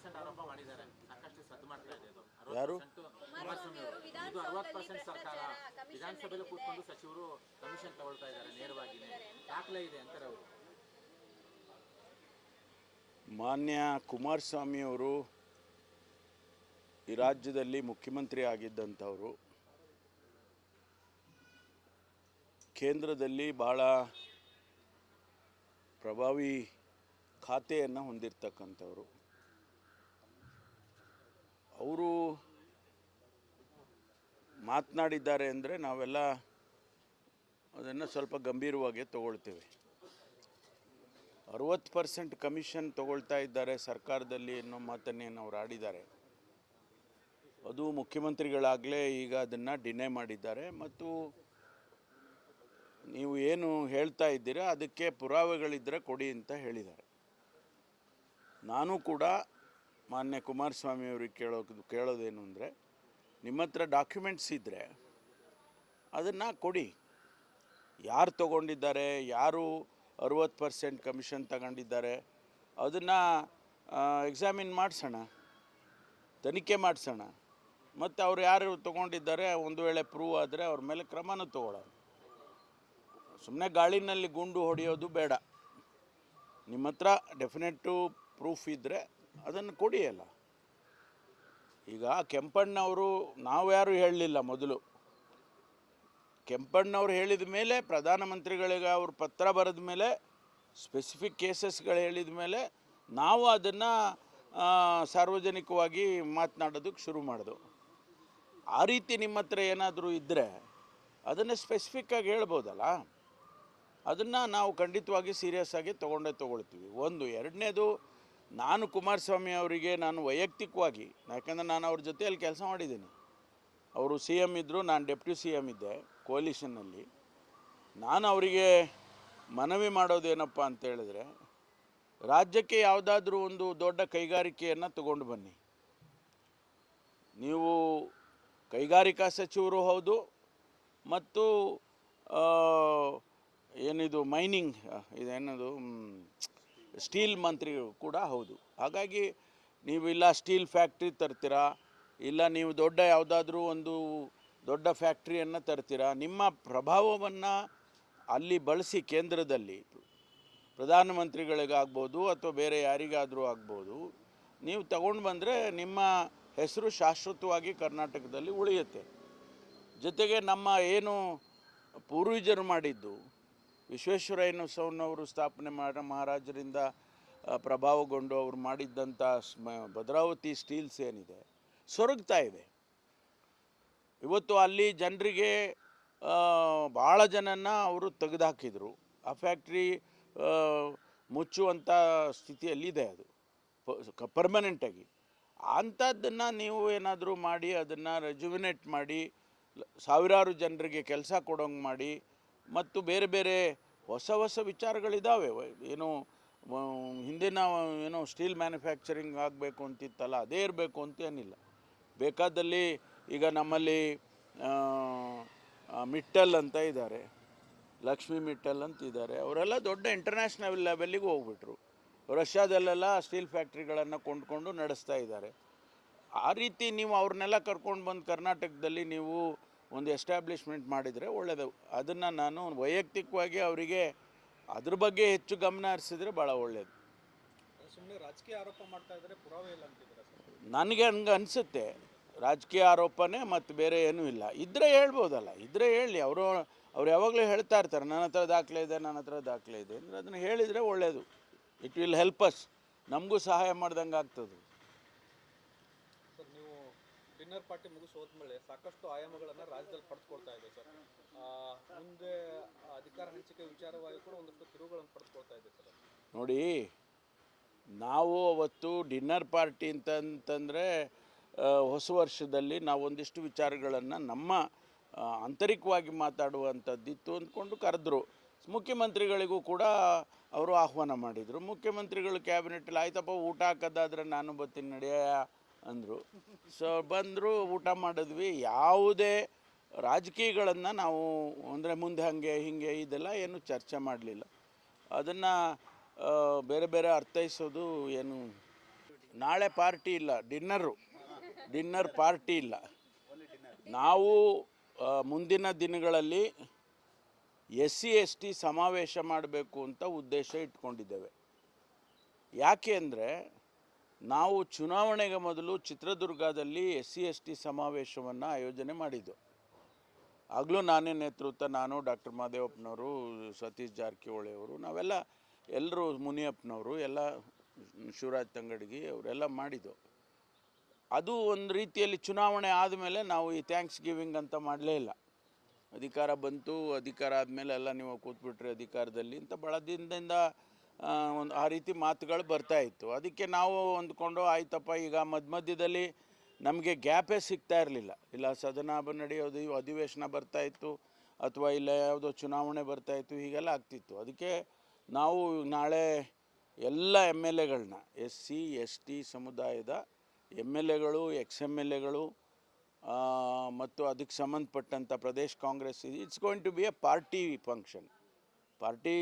60% ಆರೋಪ ಮಾಡಿದ್ದಾರೆ, ಸಾಕಷ್ಟು ಸದ್ದು ಮಾಡ್ತಾ ಇದೆ ಅದು. ಯಾರು? 60% ಇದು 60% ಸರ್ಕಾರ ವಿಧಾನಸಭೆಯಲ್ಲಿ ಕೂತ್ಕೊಂಡು ಸಚಿವರು ಕಮಿಷನ್ ತಗೊಳ್ತಾ ಇದ್ದಾರೆ ನೇರವಾಗಿ, ದಾಖಲೆ ಇದೆ ಅಂತಾರೆ ಅವರು. ಮಾನ್ಯ ಕುಮಾರಸ್ವಾಮಿ ಅವರು ಈ ರಾಜ್ಯದಲ್ಲಿ ಮುಖ್ಯಮಂತ್ರಿ ಆಗಿದ್ದಂಥವರು, ಕೇಂದ್ರದಲ್ಲಿ ಭಾಳ ಪ್ರಭಾವಿ ಖಾತೆಯನ್ನು ಹೊಂದಿರತಕ್ಕಂಥವರು. ಅವರು ಮಾತನಾಡಿದ್ದಾರೆ ಅಂದರೆ ನಾವೆಲ್ಲ ಅದನ್ನು ಸ್ವಲ್ಪ ಗಂಭೀರವಾಗಿ ತಗೊಳ್ತೇವೆ. 60% ಕಮಿಷನ್ ತಗೊಳ್ತಾ ಇದ್ದಾರೆ ಸರ್ಕಾರದಲ್ಲಿ ಅನ್ನೋ ಮಾತನ್ನೇನು ಅವ್ರು ಆಡಿದ್ದಾರೆ. ಅದು ಮುಖ್ಯಮಂತ್ರಿಗಳಾಗಲೇ ಈಗ ಅದನ್ನು ಡಿನೇ ಮಾಡಿದ್ದಾರೆ. ಮತ್ತು ನೀವು ಏನು ಹೇಳ್ತಾ ಇದ್ದೀರಾ ಅದಕ್ಕೆ ಪುರಾವೆಗಳಿದ್ದರೆ ಕೊಡಿ ಅಂತ ಹೇಳಿದ್ದಾರೆ. ನಾನು ಕೂಡ ಮಾನ್ಯ ಕುಮಾರಸ್ವಾಮಿ ಅವ್ರಿಗೆ ಕೇಳೋದೇನು ಅಂದರೆ, ನಿಮ್ಮ ಹತ್ರ ಡಾಕ್ಯುಮೆಂಟ್ಸ್ ಇದ್ದರೆ ಅದನ್ನು ಕೊಡಿ. ಯಾರು ತೊಗೊಂಡಿದ್ದಾರೆ, ಯಾರು 60% ಕಮಿಷನ್ ತಗೊಂಡಿದ್ದಾರೆ ಅದನ್ನು ಎಕ್ಸಾಮಿನ್ ಮಾಡಿಸೋಣ, ತನಿಖೆ ಮಾಡಿಸೋಣ. ಮತ್ತು ಅವ್ರು ಯಾರು ತೊಗೊಂಡಿದ್ದಾರೆ ಒಂದು ವೇಳೆ ಪ್ರೂವ್ ಆದರೆ ಅವ್ರ ಮೇಲೆ ಕ್ರಮನೂ ತಗೊಳ್ಳೋಣ. ಸುಮ್ಮನೆ ಗಾಳಿನಲ್ಲಿ ಗುಂಡು ಹೊಡೆಯೋದು ಬೇಡ. ನಿಮ್ಮ ಹತ್ರ ಡೆಫಿನೆಟ್ಟು ಪ್ರೂಫ್ ಇದ್ದರೆ ಅದನ್ನು ಕೊಡಿಯಲ್ಲ. ಈಗ ಕೆಂಪಣ್ಣವರು ನಾವು ಯಾರೂ ಹೇಳಲಿಲ್ಲ. ಮೊದಲು ಕೆಂಪಣ್ಣವ್ರು ಹೇಳಿದ ಮೇಲೆ, ಪ್ರಧಾನಮಂತ್ರಿಗಳಿಗೆ ಅವರು ಪತ್ರ ಬರೆದ ಮೇಲೆ, ಸ್ಪೆಸಿಫಿಕ್ ಕೇಸಸ್ಗಳು ಹೇಳಿದ ಮೇಲೆ ನಾವು ಅದನ್ನು ಸಾರ್ವಜನಿಕವಾಗಿ ಮಾತನಾಡೋದಕ್ಕೆ ಶುರು ಮಾಡಿದೆವು. ಆ ರೀತಿ ನಿಮ್ಮ ಹತ್ರ ಏನಾದರೂ ಇದ್ದರೆ ಅದನ್ನು ಸ್ಪೆಸಿಫಿಕ್ಕಾಗಿ ಹೇಳ್ಬೋದಲ್ಲ. ಅದನ್ನು ನಾವು ಖಂಡಿತವಾಗಿ ಸೀರಿಯಸ್ ಆಗಿ ತೊಗೊಳ್ತೀವಿ. ಒಂದು. ಎರಡನೇದು, ನಾನು ಕುಮಾರಸ್ವಾಮಿ ಅವರಿಗೆ ನಾನು ವೈಯಕ್ತಿಕವಾಗಿ, ಯಾಕಂದರೆ ನಾನು ಅವ್ರ ಜೊತೆಯಲ್ಲಿ ಕೆಲಸ ಮಾಡಿದ್ದೀನಿ. ಅವರು CM ಇದ್ದರು, ನಾನು ಡೆಪ್ಟಿ CM ಇದ್ದೆ ಕೋಲಿಷನ್ನಲ್ಲಿ. ನಾನು ಅವರಿಗೆ ಮನವಿ ಮಾಡೋದೇನಪ್ಪ ಅಂತೇಳಿದ್ರೆ, ರಾಜ್ಯಕ್ಕೆ ಯಾವುದಾದ್ರೂ ಒಂದು ದೊಡ್ಡ ಕೈಗಾರಿಕೆಯನ್ನು ತಗೊಂಡು ಬನ್ನಿ. ನೀವು ಕೈಗಾರಿಕಾ ಸಚಿವರು ಹೌದು, ಮತ್ತು ಏನಿದು ಮೈನಿಂಗ್ ಇದೇನದು ಸ್ಟೀಲ್ ಮಂತ್ರಿ ಕೂಡ ಹೌದು. ಹಾಗಾಗಿ ನೀವು ಇಲ್ಲ ಸ್ಟೀಲ್ ಫ್ಯಾಕ್ಟ್ರಿ ತರ್ತೀರಾ, ಇಲ್ಲ ನೀವು ದೊಡ್ಡ ಯಾವುದಾದ್ರೂ ಒಂದು ದೊಡ್ಡ ಫ್ಯಾಕ್ಟ್ರಿಯನ್ನು ತರ್ತೀರಾ. ನಿಮ್ಮ ಪ್ರಭಾವವನ್ನು ಅಲ್ಲಿ ಬಳಸಿ ಕೇಂದ್ರದಲ್ಲಿ ಪ್ರಧಾನಮಂತ್ರಿಗಳಿಗಾಗ್ಬೋದು ಅಥವಾ ಬೇರೆ ಯಾರಿಗಾದರೂ ಆಗ್ಬೋದು, ನೀವು ತಗೊಂಡು ಬಂದರೆ ನಿಮ್ಮ ಹೆಸರು ಶಾಶ್ವತವಾಗಿ ಕರ್ನಾಟಕದಲ್ಲಿ ಉಳಿಯುತ್ತೆ. ಜೊತೆಗೆ ನಮ್ಮ ಏನು ಪೂರ್ವಜರು ಮಾಡಿದ್ದು, ವಿಶ್ವೇಶ್ವರಯ್ಯನವರು ಸ್ಥಾಪನೆ ಮಹಾರಾಜರಿಂದ ಪ್ರಭಾವಗೊಂಡು ಅವರು ಮಾಡಿದ್ದಂಥ ಭದ್ರಾವತಿ ಸ್ಟೀಲ್ಸ್ ಏನಿದೆ ಸೊರಗ್ತಾ ಇದೆ. ಇವತ್ತು ಅಲ್ಲಿ ಜನರಿಗೆ ಭಾಳ ಜನನ ಅವರು ತೆಗೆದುಹಾಕಿದರು. ಆ ಫ್ಯಾಕ್ಟ್ರಿ ಮುಚ್ಚುವಂಥ ಸ್ಥಿತಿಯಲ್ಲಿದೆ ಅದು ಪರ್ಮನೆಂಟಾಗಿ. ಅಂಥದ್ದನ್ನು ನೀವು ಏನಾದರೂ ಮಾಡಿ ಅದನ್ನು ರೆಜುವಿನೇಟ್ ಮಾಡಿ ಸಾವಿರಾರು ಜನರಿಗೆ ಕೆಲಸ ಕೊಡೋಂಗೆ ಮಾಡಿ, ಮತ್ತು ಬೇರೆ ಬೇರೆ ಹೊಸ ವಿಚಾರಗಳಿದ್ದಾವೆ. ಏನು ಹಿಂದಿನ ಏನೋ ಸ್ಟೀಲ್ ಮ್ಯಾನುಫ್ಯಾಕ್ಚರಿಂಗ್ ಆಗಬೇಕು ಅಂತಿತ್ತಲ್ಲ, ಅದೇ ಇರಬೇಕು ಅಂತ ಏನಿಲ್ಲ. ಬೇಕಾದಲ್ಲಿ ಈಗ ನಮ್ಮಲ್ಲಿ ಮಿಟ್ಟಲ್ ಅಂತ ಇದ್ದಾರೆ, ಲಕ್ಷ್ಮಿ ಮಿಟ್ಟಲ್ ಅಂತ ಇದ್ದಾರೆ. ಅವರೆಲ್ಲ ದೊಡ್ಡ ಇಂಟರ್ನ್ಯಾಷನಲ್ ಲೆವೆಲ್ಲಿಗೆ ಹೋಗ್ಬಿಟ್ರು. ರಷ್ಯಾದಲ್ಲೆಲ್ಲ ಸ್ಟೀಲ್ ಫ್ಯಾಕ್ಟ್ರಿಗಳನ್ನು ಕೊಂಡ್ಕೊಂಡು ನಡೆಸ್ತಾ ಇದ್ದಾರೆ. ಆ ರೀತಿ ನೀವು ಅವ್ರನ್ನೆಲ್ಲ ಕರ್ಕೊಂಡು ಬಂದು ಕರ್ನಾಟಕದಲ್ಲಿ ನೀವು ಒಂದು ಎಸ್ಟಾಬ್ಲಿಷ್ಮೆಂಟ್ ಮಾಡಿದರೆ ಒಳ್ಳೆಯದು. ಅದನ್ನು ನಾನು ವೈಯಕ್ತಿಕವಾಗಿ ಅವರಿಗೆ ಅದ್ರ ಬಗ್ಗೆ ಹೆಚ್ಚು ಗಮನ ಹರಿಸಿದ್ರೆ ಭಾಳ ಒಳ್ಳೆಯದು. ಸುಮ್ಮನೆ ರಾಜಕೀಯ ಆರೋಪ ಮಾಡ್ತಾ ಇದ್ದಾರೆ, ಪುರಾವೆ ಇಲ್ಲ ಅಂತಿದ್ದಾರೆ. ನನಗೆ ಹಂಗೆ ಅನಿಸುತ್ತೆ. ರಾಜಕೀಯ ಆರೋಪನೇ, ಮತ್ತು ಬೇರೆ ಏನೂ ಇಲ್ಲ. ಇದ್ದರೆ ಹೇಳ್ಬೋದಲ್ಲ, ಇದ್ದರೆ ಹೇಳಿ. ಅವ್ರು ಯಾವಾಗಲೂ ಹೇಳ್ತಾ ಇರ್ತಾರೆ, ನನ್ನ ಹತ್ರ ದಾಖಲೆ ಇದೆ ಅಂದರೆ ಅದನ್ನು ಹೇಳಿದರೆ ಒಳ್ಳೆಯದು. ಇಟ್ ವಿಲ್ ಹೆಲ್ಪ್ ಅಸ್, ನಮಗೂ ಸಹಾಯ ಮಾಡ್ದಂಗೆ ಆಗ್ತದೆ. ಸರ್, ನೀವು ಡಿನ್ನರ್ ಪಾರ್ಟಿ ಮುಗಿಸಿ ಹೋದ್ಮೇಲೆ ಸಾಕಷ್ಟು ಆಯಾಮಗಳನ್ನು ರಾಜ್ಯದಲ್ಲಿ ಪಡೆದುಕೊಳ್ತಾ ಇದೆ ಸರ್. ಮುಂದೆ ಅಧಿಕಾರ ಹಂಚಿಕೆ ವಿಚಾರವಾಗಿ ಕೂಡ ಒಂದಷ್ಟು ತಿರುವುಗಳನ್ನು ಪಡೆದುಕೊಳ್ತಾ ಇದೆ ಸರ್. ನೋಡಿ, ನಾವು ಅವತ್ತು ಡಿನ್ನರ್ ಪಾರ್ಟಿ ಅಂತಂದರೆ ಹೊಸ ವರ್ಷದಲ್ಲಿ ನಾವು ಒಂದಿಷ್ಟು ವಿಚಾರಗಳನ್ನು ನಮ್ಮ ಆಂತರಿಕವಾಗಿ ಮಾತಾಡುವಂಥದ್ದಿತ್ತು ಅಂದ್ಕೊಂಡು ಕರೆದ್ರು. ಮುಖ್ಯಮಂತ್ರಿಗಳಿಗೂ ಕೂಡ ಅವರು ಆಹ್ವಾನ ಮಾಡಿದರು. ಮುಖ್ಯಮಂತ್ರಿಗಳು ಕ್ಯಾಬಿನೆಟಲ್ಲಿ ಆಯ್ತಪ್ಪ ಊಟ ಹಾಕೋದಾದರೆ ನಾನು ಬರ್ತೀನಿ ನಡೆಯ ಅಂದರು. ಸೊ ಬಂದರು, ಊಟ ಮಾಡಿದ್ವಿ. ಯಾವುದೇ ರಾಜಕೀಯಗಳನ್ನು ನಾವು ಅಂದರೆ ಮುಂದೆ ಹಿಂಗೆ ಇದೆಲ್ಲ ಏನು ಚರ್ಚೆ ಮಾಡಲಿಲ್ಲ. ಅದನ್ನು ಬೇರೆ ಅರ್ಥೈಸೋದು ಏನು ನಾಳೆ ಪಾರ್ಟಿ ಇಲ್ಲ, ಡಿನ್ನರ್ ಪಾರ್ಟಿ ಇಲ್ಲ. ನಾವು ಮುಂದಿನ ದಿನಗಳಲ್ಲಿ SC/ST ಸಮಾವೇಶ ಮಾಡಬೇಕು ಅಂತ ಉದ್ದೇಶ ಇಟ್ಕೊಂಡಿದ್ದೇವೆ. ಯಾಕೆ ಅಂದರೆ ನಾವು ಚುನಾವಣೆಗೆ ಮೊದಲು ಚಿತ್ರದುರ್ಗದಲ್ಲಿ SC/ST ಸಮಾವೇಶವನ್ನು ಆಯೋಜನೆ ಮಾಡಿದ್ದು. ಆಗಲೂ ನಾನೇ ನೇತೃತ್ವ, ನಾನು, ಡಾಕ್ಟರ್ ಮಹದೇವಪ್ಪನವರು, ಸತೀಶ್ ಜಾರಕಿಹೊಳಿ ಅವರು, ಎಲ್ಲರೂ ಮುನಿಯಪ್ಪನವರು, ಎಲ್ಲ ಶಿವರಾಜ್ ತಂಗಡಗಿ ಅವರೆಲ್ಲ ಮಾಡಿದ್ದು. ಅದು ಒಂದು ರೀತಿಯಲ್ಲಿ ಚುನಾವಣೆ ಆದಮೇಲೆ ನಾವು ಈ ಥ್ಯಾಂಕ್ಸ್ ಗಿವಿಂಗ್ ಅಂತ ಮಾಡಲೇ ಇಲ್ಲ. ಅಧಿಕಾರ ಬಂತು, ಅಧಿಕಾರ ಆದಮೇಲೆ ಎಲ್ಲ ನೀವು ಕೂತ್ಬಿಟ್ರಿ ಅಧಿಕಾರದಲ್ಲಿ ಅಂತ ಭಾಳ ದಿನದಿಂದ ಒಂದು ಆ ರೀತಿ ಮಾತುಗಳು ಬರ್ತಾಯಿತ್ತು. ಅದಕ್ಕೆ ನಾವು ಅಂದ್ಕೊಂಡು ಆಯ್ತಪ್ಪ, ಈಗ ಮಧ್ಯದಲ್ಲಿ ನಮಗೆ ಗ್ಯಾಪೇ ಸಿಗ್ತಾ ಇರಲಿಲ್ಲ. ಇಲ್ಲ ಸದನ ನಡೆಯೋದು, ಅಧಿವೇಶನ ಬರ್ತಾಯಿತ್ತು, ಅಥವಾ ಇಲ್ಲ ಯಾವುದೋ ಚುನಾವಣೆ ಬರ್ತಾಯಿತ್ತು, ಹೀಗೆಲ್ಲ ಆಗ್ತಿತ್ತು. ಅದಕ್ಕೆ ನಾವು ನಾಳೆ ಎಲ್ಲ MLAಗಳನ್ನ SC/ST ಸಮುದಾಯದ MLAಗಳು, XMLAಗಳು ಮತ್ತು ಅದಕ್ಕೆ ಸಂಬಂಧಪಟ್ಟಂಥ Pradesh Congress, it's going to be a party function. Party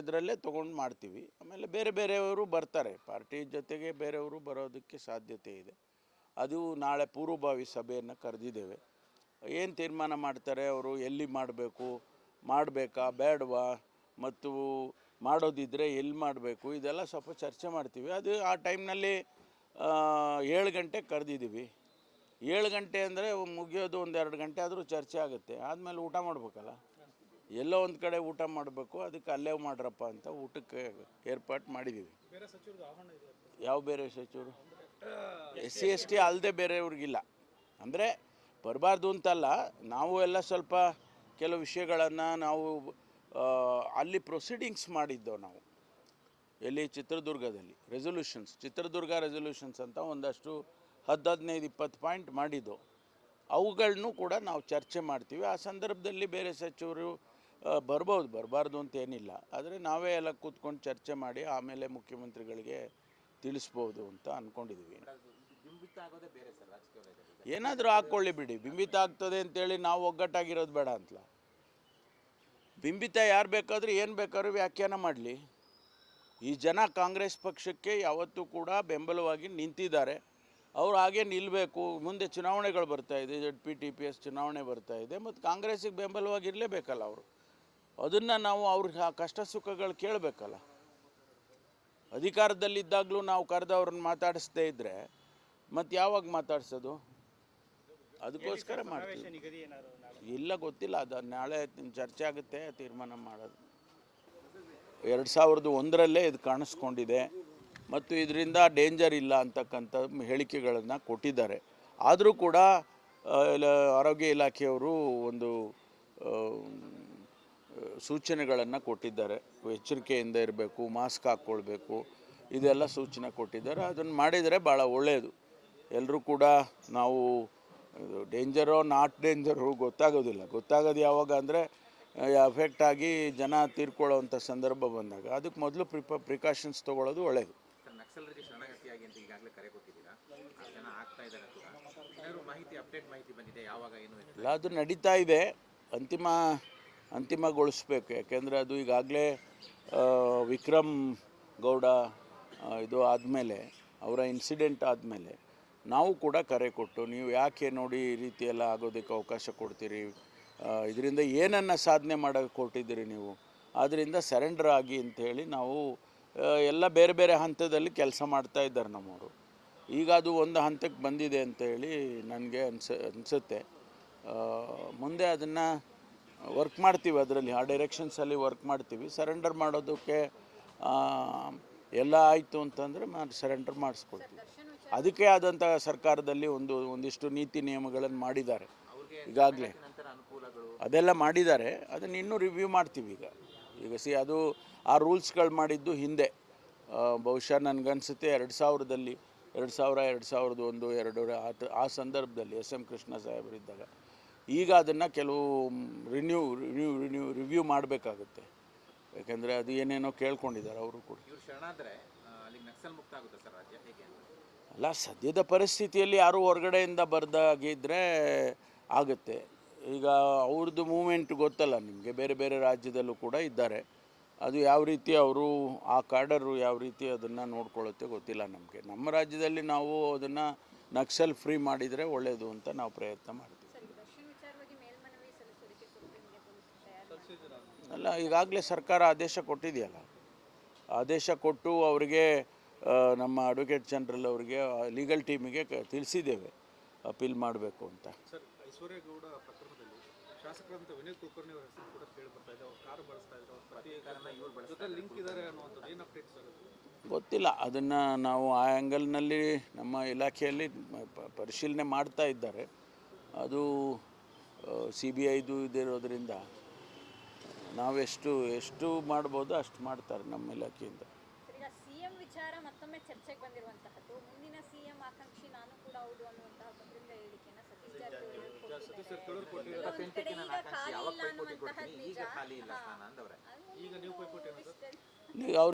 ಇದರಲ್ಲೇ ತೊಗೊಂಡು ಮಾಡ್ತೀವಿ. ಆಮೇಲೆ ಬೇರೆಯವರು ಬರ್ತಾರೆ, ಪಾರ್ಟಿ ಜೊತೆಗೆ ಬೇರೆಯವರು ಬರೋದಕ್ಕೆ ಸಾಧ್ಯತೆ ಇದೆ. ಅದು ನಾಳೆ ಪೂರ್ವಭಾವಿ ಸಭೆಯನ್ನು ಕರೆದಿದ್ದೇವೆ. ಏನು ತೀರ್ಮಾನ ಮಾಡ್ತಾರೆ ಅವರು, ಎಲ್ಲಿ ಮಾಡಬೇಕಾ ಬೇಡವಾ, ಮತ್ತು ಮಾಡೋದಿದ್ದರೆ ಎಲ್ಲಿ ಮಾಡಬೇಕು, ಇದೆಲ್ಲ ಸ್ವಲ್ಪ ಚರ್ಚೆ ಮಾಡ್ತೀವಿ. ಅದು ಆ ಟೈಮ್ನಲ್ಲಿ 7 ಗಂಟೆಗೆ ಕರೆದಿದ್ದೀವಿ. 7 ಗಂಟೆ ಅಂದರೆ ಮುಗಿಯೋದು 1-2 ಗಂಟೆ ಆದರೂ ಚರ್ಚೆ ಆಗುತ್ತೆ. ಆದಮೇಲೆ ಊಟ ಮಾಡಬೇಕಲ್ಲ, ಎಲ್ಲೋ ಒಂದು ಕಡೆ ಊಟ ಮಾಡಬೇಕು. ಅದಕ್ಕೆ ಅಲ್ಲೇ ಮಾಡ್ರಪ್ಪ ಅಂತ ಊಟಕ್ಕೆ ಏರ್ಪಾಟ್ ಮಾಡಿದ್ದೀವಿ. ಯಾವ ಬೇರೆ ಸಚಿವರು? SC/ST ಅಲ್ಲದೆ ಬೇರೆಯವ್ರಿಗಿಲ್ಲ. ಅಂದರೆ ಬರಬಾರ್ದು ಅಂತಲ್ಲ, ನಾವು ಎಲ್ಲ ಸ್ವಲ್ಪ ಕೆಲವು ವಿಷಯಗಳನ್ನು ನಾವು ಅಲ್ಲಿ ಪ್ರೊಸೀಡಿಂಗ್ಸ್ ಮಾಡಿದ್ದೆವು. ನಾವು ಎಲ್ಲಿ ಚಿತ್ರದುರ್ಗದಲ್ಲಿ ಚಿತ್ರದುರ್ಗ ರೆಸೊಲ್ಯೂಷನ್ಸ್ ಅಂತ ಒಂದಷ್ಟು 10-15-20 ಪಾಯಿಂಟ್ ಮಾಡಿದ್ದು. ಅವುಗಳನ್ನೂ ಕೂಡ ನಾವು ಚರ್ಚೆ ಮಾಡ್ತೀವಿ. ಆ ಸಂದರ್ಭದಲ್ಲಿ ಬೇರೆ ಸಚಿವರು ಬರಬಾರ್ದು ಅಂತ ಏನಿಲ್ಲ. ಆದರೆ ನಾವೇ ಎಲ್ಲ ಕೂತ್ಕೊಂಡು ಚರ್ಚೆ ಮಾಡಿ ಆಮೇಲೆ ಮುಖ್ಯಮಂತ್ರಿಗಳಿಗೆ ತಿಳಿಸ್ಬೋದು ಅಂತ ಅಂದ್ಕೊಂಡಿದ್ದೀವಿ. ಏನಾದರೂ ಹಾಕ್ಕೊಳ್ಳಿ ಬಿಡಿ, ಬಿಂಬಿತ ಆಗ್ತದೆ ಅಂತೇಳಿ ನಾವು ಒಗ್ಗಟ್ಟಾಗಿರೋದು ಬೇಡ ಅಂತಲ್ಲ. ಬಿಂಬಿತ ಯಾರು ಬೇಕಾದರೂ ಏನು ಬೇಕಾದ್ರೂ ವ್ಯಾಖ್ಯಾನ ಮಾಡಲಿ. ಈ ಜನ ಕಾಂಗ್ರೆಸ್ ಪಕ್ಷಕ್ಕೆ ಯಾವತ್ತೂ ಕೂಡ ಬೆಂಬಲವಾಗಿ ನಿಂತಿದ್ದಾರೆ. ಅವ್ರು ಹಾಗೆ ನಿಲ್ಲಬೇಕು. ಮುಂದೆ ಚುನಾವಣೆಗಳು ಬರ್ತಾಯಿದೆ, ZP TPS ಚುನಾವಣೆ ಬರ್ತಾಯಿದೆ, ಮತ್ತು ಕಾಂಗ್ರೆಸ್ಸಿಗೆ ಬೆಂಬಲವಾಗಿರಲೇಬೇಕಲ್ಲ ಅವರು. ಅದನ್ನು ನಾವು ಅವ್ರ ಕಷ್ಟ ಸುಖಗಳು ಕೇಳಬೇಕಲ್ಲ. ಅಧಿಕಾರದಲ್ಲಿದ್ದಾಗಲೂ ನಾವು ಕರೆದವ್ರನ್ನ ಮಾತಾಡಿಸ್ದೇ ಇದ್ದರೆ ಮತ್ತು ಯಾವಾಗ ಮಾತಾಡ್ಸೋದು? ಅದಕ್ಕೋಸ್ಕರ ಮಾಡ್ತೀವಿ. ಇಲ್ಲ, ಗೊತ್ತಿಲ್ಲ, ಅದು ನಾಳೆ ಚರ್ಚೆ ಆಗುತ್ತೆ, ತೀರ್ಮಾನ ಮಾಡೋದು. 2001ರಲ್ಲೇ ಇದು ಕಾಣಿಸ್ಕೊಂಡಿದೆ ಮತ್ತು ಇದರಿಂದ ಡೇಂಜರ್ ಇಲ್ಲ ಅಂತಕ್ಕಂಥ ಹೇಳಿಕೆಗಳನ್ನು ಕೊಟ್ಟಿದ್ದಾರೆ. ಆದರೂ ಕೂಡ ಆರೋಗ್ಯ ಇಲಾಖೆಯವರು ಒಂದು ಸೂಚನೆಗಳನ್ನು ಕೊಟ್ಟಿದ್ದಾರೆ. ಎಚ್ಚರಿಕೆಯಿಂದ ಇರಬೇಕು, ಮಾಸ್ಕ್ ಹಾಕ್ಕೊಳ್ಬೇಕು, ಇದೆಲ್ಲ ಸೂಚನೆ ಕೊಟ್ಟಿದ್ದಾರೆ. ಅದನ್ನು ಮಾಡಿದರೆ ಭಾಳ ಒಳ್ಳೆಯದು. ಎಲ್ಲರೂ ಕೂಡ ನಾವು ಡೇಂಜರೋ ನಾಟ್ ಡೇಂಜರು ಗೊತ್ತಾಗೋದು ಯಾವಾಗ ಅಂದರೆ ಎಫೆಕ್ಟ್ ಆಗಿ ಜನ ತೀರ್ಕೊಳ್ಳೋವಂಥ ಸಂದರ್ಭ ಬಂದಾಗ ಅದಕ್ಕೆ ಮೊದಲು ಪ್ರಿಕಾಷನ್ಸ್ ತೊಗೊಳ್ಳೋದು ಒಳ್ಳೆಯದು. ನಕ್ಸಲರಿಗೆ ಶರಣಾಗತಿಯಾಗಿ ಅಂತ ಈಗಾಗಲೇ ಕರೆ ಕೊಟ್ಟಿದ್ದೀರಾ, ಜನ ಆಗ್ತಾ ಇದ್ದಾರೆ ಕೂಡ. ಅಪ್ಡೇಟ್ ಮಾಹಿತಿ ಬಂದಿದೆ, ಯಾವಾಗ ಏನು ಇಲ್ಲ? ಅದು ನಡೀತಾ ಇದೆ, ಅಂತಿಮಗೊಳಿಸ್ಬೇಕು. ಯಾಕೆಂದರೆ ಅದು ಈಗಾಗಲೇ ವಿಕ್ರಮ್ ಗೌಡ ಇದು ಆದಮೇಲೆ, ಅವರ ಇನ್ಸಿಡೆಂಟ್ ಆದಮೇಲೆ ನಾವು ಕೂಡ ಕರೆ ಕೊಟ್ಟು, ನೀವು ಯಾಕೆ ನೋಡಿ ಈ ರೀತಿಯೆಲ್ಲ ಆಗೋದಕ್ಕೆ ಅವಕಾಶ ಕೊಡ್ತೀರಿ, ಇದರಿಂದ ಏನನ್ನು ಸಾಧನೆ ಮಾಡೋಕ್ಕೆ ಕೊಟ್ಟಿದ್ದೀರಿ ನೀವು, ಆದ್ದರಿಂದ ಸರೆಂಡರ್ ಆಗಿ ಅಂಥೇಳಿ ನಾವು ಎಲ್ಲ ಬೇರೆ ಬೇರೆ ಹಂತದಲ್ಲಿ ಕೆಲಸ ಮಾಡ್ತಾ ಇದ್ದಾರೆ ನಮ್ಮವರು. ಈಗ ಅದು ಒಂದು ಹಂತಕ್ಕೆ ಬಂದಿದೆ ಅಂತೇಳಿ ನನಗೆ ಅನಿಸುತ್ತೆ. ಮುಂದೆ ಅದನ್ನು ವರ್ಕ್ ಮಾಡ್ತೀವಿ, ಅದರಲ್ಲಿ ಆ ಡೈರೆಕ್ಷನ್ಸಲ್ಲಿ ವರ್ಕ್ ಮಾಡ್ತೀವಿ. ಸರೆಂಡರ್ ಮಾಡೋದಕ್ಕೆ ಎಲ್ಲ ಆಯಿತು ಅಂತಂದರೆ ಸರೆಂಡರ್ ಮಾಡಿಸ್ಕೊಳ್ತೀವಿ. ಅದಕ್ಕೆ ಆದಂಥ ಸರ್ಕಾರದಲ್ಲಿ ಒಂದಿಷ್ಟು ನೀತಿ ನಿಯಮಗಳನ್ನು ಮಾಡಿದ್ದಾರೆ ಈಗಾಗಲೇ, ಅದೆಲ್ಲ ಮಾಡಿದ್ದಾರೆ. ಅದನ್ನು ಇನ್ನೂ ರಿವ್ಯೂ ಮಾಡ್ತೀವಿ ಈಗ ಅದು ಆ ರೂಲ್ಸ್ಗಳು ಮಾಡಿದ್ದು ಹಿಂದೆ, ಬಹುಶಃ ನನಗನ್ಸುತ್ತೆ 2000 2001 ಆ ಸಂದರ್ಭದಲ್ಲಿ SM ಕೃಷ್ಣ ಸಾಹೇಬರಿದ್ದಾಗ. ಈಗ ಅದನ್ನು ಕೆಲವು ರಿವ್ಯೂ ಮಾಡಬೇಕಾಗುತ್ತೆ. ಯಾಕೆಂದರೆ ಅದು ಏನೇನೋ ಕೇಳ್ಕೊಂಡಿದ್ದಾರೆ ಅವರು ಕೂಡ. ಅಲ್ಲ, ಸದ್ಯದ ಪರಿಸ್ಥಿತಿಯಲ್ಲಿ ಯಾರು ಹೊರಗಡೆಯಿಂದ ಬರ್ದಾಗಿದ್ದರೆ ಆಗುತ್ತೆ. ಈಗ ಅವ್ರದ್ದು ಮೂಮೆಂಟ್ ಗೊತ್ತಲ್ಲ ನಿಮಗೆ, ಬೇರೆ ಬೇರೆ ರಾಜ್ಯದಲ್ಲೂ ಕೂಡ ಇದ್ದಾರೆ. ಅದು ಯಾವ ರೀತಿ ಅವರು ಆ ಕಾರ್ಡರು ಯಾವ ರೀತಿ ಅದನ್ನು ನೋಡ್ಕೊಳ್ಳುತ್ತೆ ಗೊತ್ತಿಲ್ಲ ನಮಗೆ. ನಮ್ಮ ರಾಜ್ಯದಲ್ಲಿ ನಾವು ಅದನ್ನು ನಕ್ಸಲ್ ಫ್ರೀ ಮಾಡಿದರೆ ಒಳ್ಳೆಯದು ಅಂತ ನಾವು ಪ್ರಯತ್ನ ಮಾಡ್ತೀವಿ. ಅಲ್ಲ, ಈಗಾಗಲೇ ಸರ್ಕಾರ ಆದೇಶ ಕೊಟ್ಟಿದೆಯಲ್ಲ, ಆದೇಶ ಕೊಟ್ಟು ಅವರಿಗೆ ನಮ್ಮ ಅಡ್ವೊಕೇಟ್ ಜನರಲ್ ಅವರಿಗೆ ಲೀಗಲ್ ಟೀಮಿಗೆ ತಿಳಿಸಿದ್ದೇವೆ ಅಪೀಲ್ ಮಾಡಬೇಕು ಅಂತ. ಸರ್, ಐಶ್ವರ್ಯಗೌಡ ಪ್ರಕರಣದಲ್ಲಿ ಶಾಸಕರಂತ ವಿನಯ್ ಕುಲಕರ್ಣಿ ಅವರ ಹೆಸರು ಕೂಡ ಕೇಳಿ ಬರ್ತಾ ಇದೆ. ಅವ್ರು ಕಾರು ಬಳಸ್ತಾ ಇದ್ದಾರೆ, ಅವ್ರ ಪತಿ ಜೊತೆ ಲಿಂಕ್ ಇದ್ದಾರೆ ಅನ್ನುವಂಥದ್ದು ಏನು ಅಪ್ಡೇಟ್ ಸರ್? ಗೊತ್ತಿಲ್ಲ, ಅದನ್ನು ನಾವು ಆ ಆ್ಯಂಗಲ್ನಲ್ಲಿ ನಮ್ಮ ಇಲಾಖೆಯಲ್ಲಿ ಪರಿಶೀಲನೆ ಮಾಡ್ತಾ ಇದ್ದಾರೆ. ಅದು CBIದು ಇದಿರೋದ್ರಿಂದ ನಾವೆಷ್ಟು ಮಾಡ್ಬೋದು ಅಷ್ಟು ಮಾಡ್ತಾರೆ ನಮ್ಮ ಇಲಾಖೆಯಿಂದ. ಈಗ ಸಿಎಂ ವಿಚಾರ ಮತ್ತೊಮ್ಮೆ ಚರ್ಚೆಗೆ ಬಂದಿರುವಂತಹದ್ದು, ಮುಂದಿನ ಸಿಎಂ ಆಕಾಂಕ್ಷಿ ನಾನು ಕೂಡ ಹೌದು ಅನ್ನುವಂತಹ ಬಹಿರಂಗ ಹೇಳಿಕೆನ ಸತೀಶ್ ಜಾರಕಿಹೊಳಿ ಯಾವಾಗ ಪೈಪೋಟಿ ಕೊಡ್ತೀನಿ, ಈಗ ಖಾಲಿ ಇಲ್ಲ ಸ್ಥಾನ ಅಂದವ್ರೆ. ಈಗ ನೀವು ಪೈಪೋಟಿ ಅವ್ರು